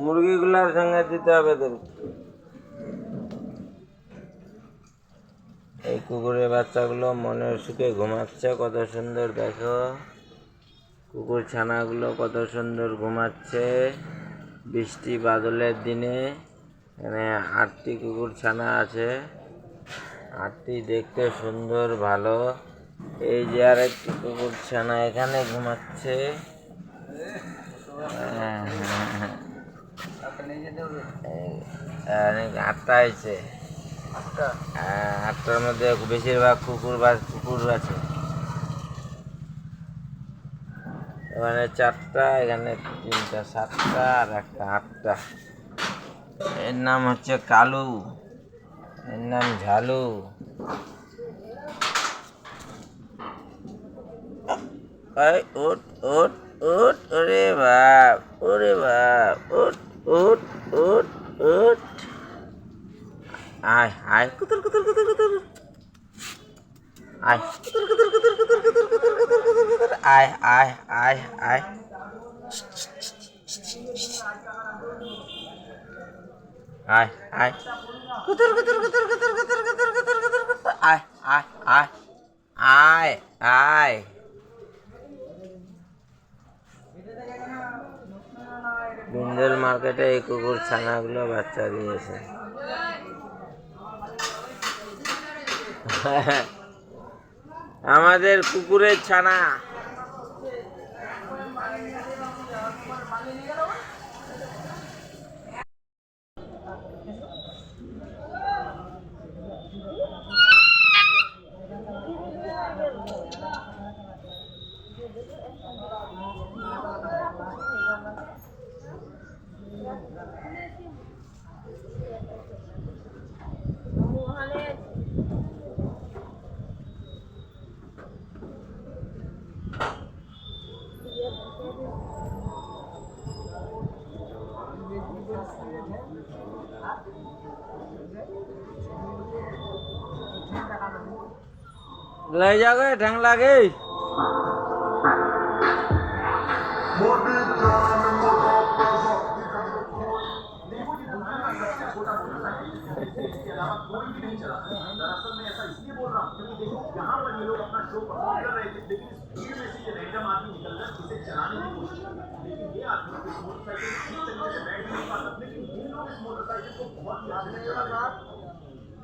মুরগিগুলার সঙ্গে দিতে হবে তোর। এই কুকুরের বাচ্চাগুলো মনের সুখে ঘুমাচ্ছে, কত সুন্দর দেখো। কুকুর ছানাগুলো কত সুন্দর ঘুমাচ্ছে বৃষ্টি বাদলের দিনে। এখানে 8টি কুকুর ছানা আছে, 8টি দেখতে সুন্দর ভালো। এই যে আর একটি কুকুর ছানা এখানে ঘুমাচ্ছে। 8টা হয়েছে, 8টার মধ্যে বেশিরভাগ কুকুর আছে। এখানে 4টা, এখানে 3টা, 7টা আর একটা 8টা। এর নাম হচ্ছে কালু, এর নাম ঝালু। ওট ওট ওট, ওরে বাপ, ওরে বাপ, ওট ওট ওট ওট। আয় আয়, কুতুর কুতুর কুতুর কুতুর, আয় কুতুর কুতুর কুতুর কুতুর কুতুর কুতুর কুতুর কুতুর কুতুর, আয় আয় আয় আয়, আয় আয়, কুতুর কুতুর কুতুর কুতুর কুতুর কুতুর কুতুর কুতুর কুতুর, আয় আয় আয় আয় আয়। বিন্দুর মার্কেটে এই কুকুর ছানাগুলো বাচ্চা দিয়েছে। আমাদের কুকুরের ছানা। ले जाओगे ढंग लागे। कोई भी नहीं चला। दरअसल मैं ऐसा इसलिए बोल रहा हूँ क्योंकि देखो यहाँ पर ये लोग अपना शो परफॉर्म कर रहे थे, लेकिन इस भीड़ में से ये रैंडम आदमी निकलकर इसे चलाने की कोशिश कर रहा है। लेकिन ये आदमी इस मोटरसाइकिल ठीक तरीके से बैठ नहीं पाता, लेकिन ये लोग इस मोटरसाइकिल को बहुत ही आसानी से चला रहे हैं।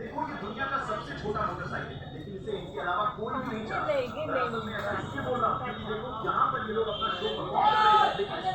देखो ये दुनिया का सबसे छोटा मोटरसाइकिल है, लेकिन इसे इनके अलावा कोई भी नहीं चला। दरअसल मैं ऐसा इसलिए बोल रहा हूँ क्योंकि देखो यहाँ पर ये लोग अपना शो परफॉर्म कर रहे थे, लेकिन